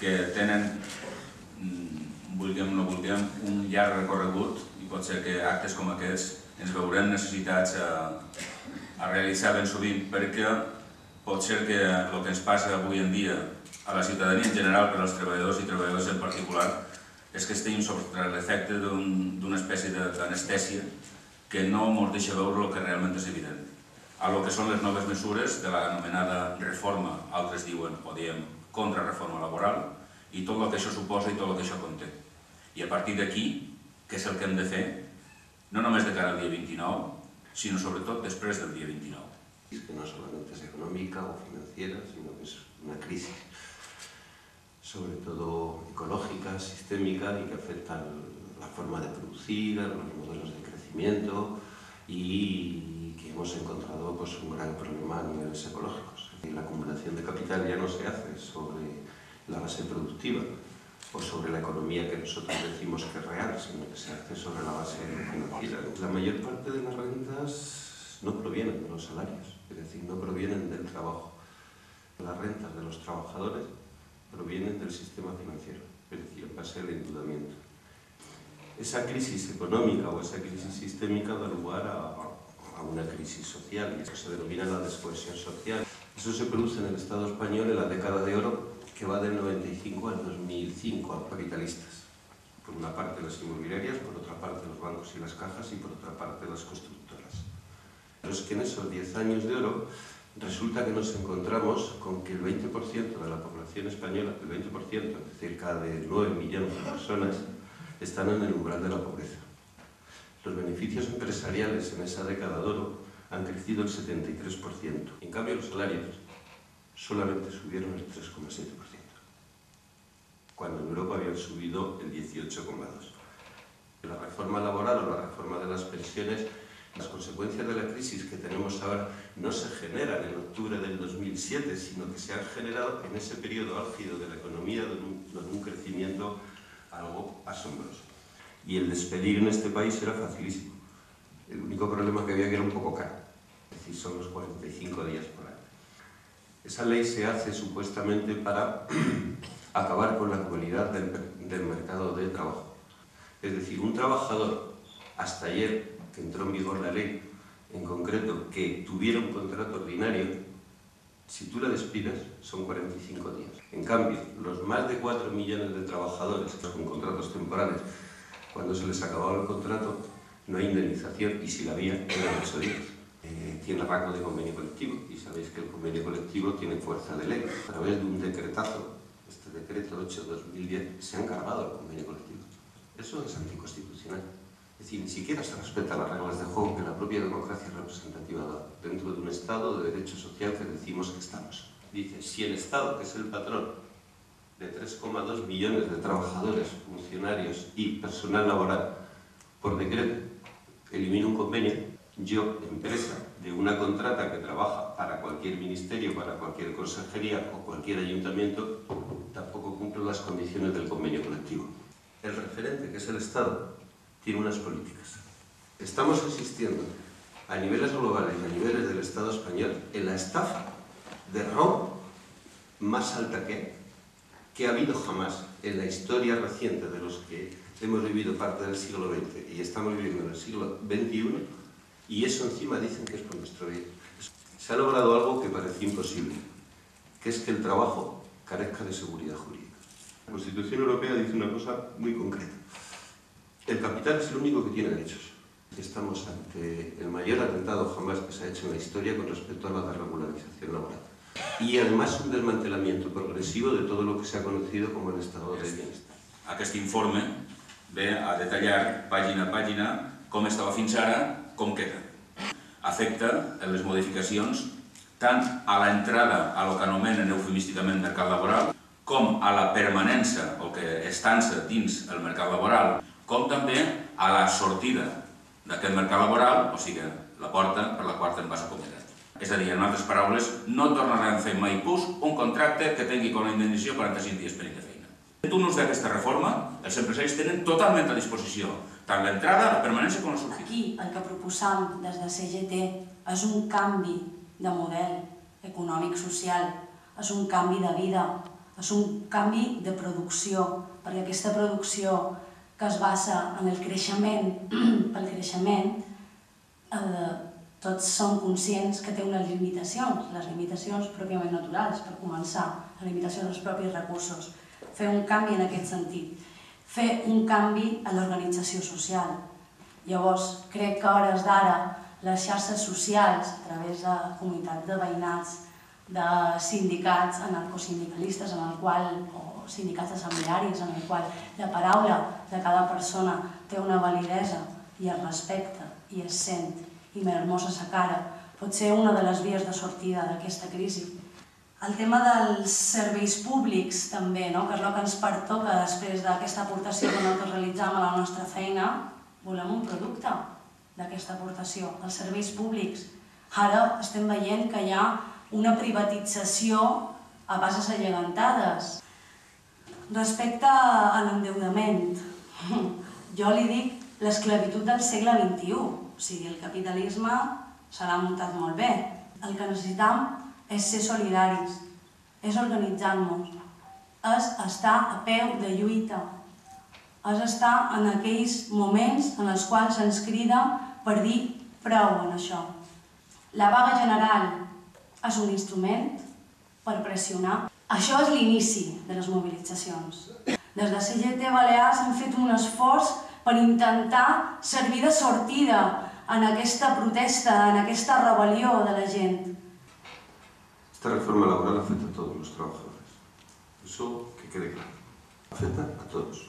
que tenen, vulguem o no vulguem, un llarg recorregut i pot ser que actes com aquests ens veurem necessitats a realitzar ben sovint, perquè pot ser que el que ens passa avui en dia a la ciutadania en general, per als treballadors i treballadores en particular, és que estem sota l'efecte d'una espècie d'anestèsia que no ens deixa veure el que realment és evident. A lo que són les noves mesures de l'anomenada reforma, altres diuen o diem contrarreforma laboral, i tot el que això suposa i tot el que això conté. I a partir d'aquí, què és el que hem de fer? No només de cara al dia 29, sino sobretot després del dia 29. Que no solamente es económica o financiera, sino que es una crisis, sobre todo ecológica, sistémica, y que afecta la forma de producir, a los modelos de crecimiento, y que hemos encontrado pues, un gran problema a niveles ecológicos. Es decir, la acumulación de capital ya no se hace sobre la base productiva o sobre la economía que nosotros decimos que es real, sino que se hace sobre la base financiera. La mayor parte de las rentas no provienen de los salarios, es decir, no provienen del trabajo. Las rentas de los trabajadores provienen del sistema financiero, es decir, en base al endeudamiento. Esa crisis económica o esa crisis sistémica da lugar a una crisis social, y eso se denomina la descohesión social. Eso se produce en el Estado español en la década de oro, que va del 95 al 2005, a capitalistas. Por una parte las inmobiliarias, por otra parte los bancos y las cajas, y por otra parte las constructoras. Pero es que en esos 10 años de oro resulta que nos encontramos con que el 20% de la población española, el 20%, es cerca de 9 millones de personas, están en el umbral de la pobreza. Los beneficios empresariales en esa década de oro han crecido el 73%. En cambio, los salarios solamente subieron el 3,7%, cuando en Europa habían subido el 18,2%. La reforma laboral o la reforma de las pensiones, las consecuencias de la crisis que tenemos ahora no se generan en octubre del 2007, sino que se han generado en ese periodo álgido de la economía con un crecimiento algo asombroso. Y el despedir en este país era facilísimo. El único problema que había que era un poco caro, es decir, son los 45 días por año. Esa ley se hace supuestamente para acabar con la dualidad del mercado de trabajo. Es decir, un trabajador, hasta ayer que entró en vigor la ley, en concreto, que tuviera un contrato ordinario, si tú la despides, son 45 días. En cambio, los más de 4 millones de trabajadores con contratos temporales, cuando se les acababa el contrato, no hay indemnización, y si la había, eran 8 días. Tiene rango de convenio colectivo, y sabéis que el convenio colectivo tiene fuerza de ley. A través de un decretazo, este decreto 8/2010, se han cargado el convenio colectivo. Eso es anticonstitucional. Es decir, ni siquiera se respetan las reglas de juego que la propia democracia representativa da dentro de un Estado de derecho social que decimos que estamos. Dice, si el Estado, que es el patrón de 3,2 millones de trabajadores, funcionarios y personal laboral, por decreto, elimina un convenio, yo, empresa de una contrata que trabaja para cualquier ministerio, para cualquier consejería o cualquier ayuntamiento, tampoco cumplo las condiciones del convenio colectivo. El referente, que es el Estado, tiene unas políticas. Estamos asistiendo a niveles globales y a niveles del Estado español en la estafa de robo más alta que ha habido jamás en la historia reciente de los que hemos vivido parte del siglo XX y estamos viviendo en el siglo XXI, y eso encima dicen que es por nuestro bien. Se ha logrado algo que parecía imposible, que es que el trabajo carezca de seguridad jurídica. La Constitución Europea dice una cosa muy concreta. El capital es el único que tiene derechos. Estamos ante el mayor atentado jamás que se ha hecho en la historia con respecto a la desregularización laboral. Y además un desmantelamiento progresivo de todo lo que se ha conocido como el estado de bienestar. Aquest informe ve a detallar pàgina a pàgina com estava fins ara, com queda. Afecta les modificacions tant a l'entrada a lo que anomenen eufemísticament mercat laboral, com a la permanència o que estança dins el mercat laboral, com també a la sortida d'aquest mercat laboral, o sigui, la porta per la qual te'n vas acomiadat. És a dir, en altres paraules, no tornaran a fer mai plus un contracte que tingui com a indemnització 45 dies per any de feina. En un ús d'aquesta reforma, els empresaris tenen totalment a disposició tant l'entrada, la permanència com la sortida. Aquí el que proposam des de CGT és un canvi de model econòmic-social, és un canvi de vida, és un canvi de producció, perquè aquesta producció que es basa en el creixement pel creixement, tots som conscients que té unes limitacions, les limitacions pròpiament naturals, per començar, la limitació dels propis recursos. Fer un canvi en aquest sentit, fer un canvi a l'organització social. Llavors, crec que a hores d'ara les xarxes socials, a través de comunitats de veïnats, de sindicats anarcosindicalistes o sindicats assemblearis en el qual la paraula de cada persona té una validesa i es respecta i es sent i m'hermosa sa cara, pot ser una de les vies de sortida d'aquesta crisi. El tema dels serveis públics també, que és el que ens pertoca després d'aquesta aportació que nosaltres realitzam a la nostra feina, volem un producte d'aquesta aportació, els serveis públics. Ara estem veient que hi ha una privatització a bases allegantades. Respecte a l'endeutament, jo li dic l'esclavitud del segle XXI. O sigui, el capitalisme se l'ha muntat molt bé. El que necessitam és ser solidaris, és organitzar-nos, és estar a peu de lluita, és estar en aquells moments en els quals ens crida per dir prou en això. La vaga general és un instrument per pressionar. Això és l'inici de les mobilitzacions. Des de CGT Balears hem fet un esforç per intentar servir de sortida en aquesta protesta, en aquesta rebel·lió de la gent. Esta reforma laboral afecta a todos los trabajadores. Eso que quede claro. Afecta a todos.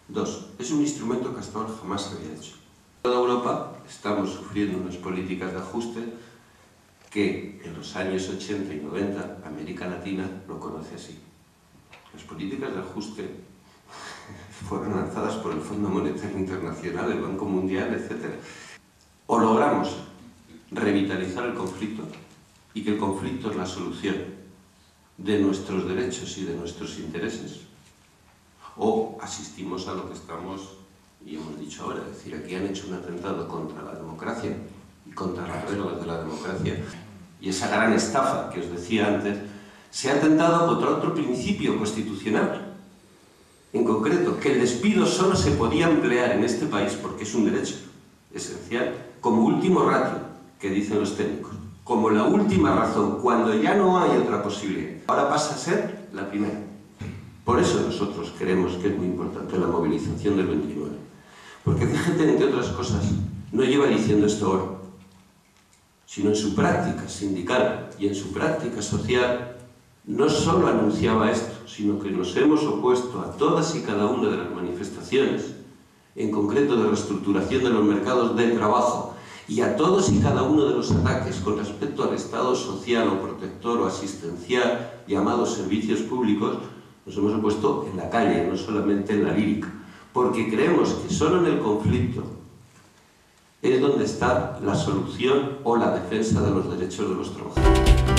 Dos, es un instrumento que hasta ahora jamás se había hecho. En toda Europa estamos sufriendo unas políticas de ajuste que en los años 80 y 90 América Latina lo conoce así. Las políticas de ajuste fueron lanzadas por el Fondo Monetario Internacional, el Banco Mundial, etc. O logramos revitalizar el conflicto y que el conflicto es la solución de nuestros derechos y de nuestros intereses, o asistimos a lo que estamos y hemos dicho ahora, es decir, aquí han hecho un atentado contra la democracia y contra las reglas de la democracia, y esa gran estafa que os decía antes, se ha atentado contra otro principio constitucional, en concreto, que el despido solo se podía emplear en este país, porque es un derecho esencial, como último ratio, que dicen los técnicos, como la última razón, cuando ya no hay otra posibilidad. Ahora pasa a ser la primera. Por eso nosotros creemos que es muy importante la movilización del 29. Porque CGT, entre otras cosas, no lleva diciendo esto ahora, sino en su práctica sindical y en su práctica social, no solo anunciaba esto, sino que nos hemos opuesto a todas y cada una de las manifestaciones, en concreto de reestructuración de los mercados de trabajo, y a todos y cada uno de los ataques con respecto al Estado social o protector o asistencial, llamados servicios públicos, nos hemos opuesto en la calle, no solamente en la lírica, porque creemos que solo en el conflicto es donde está la solución o la defensa de los derechos de los trabajadores.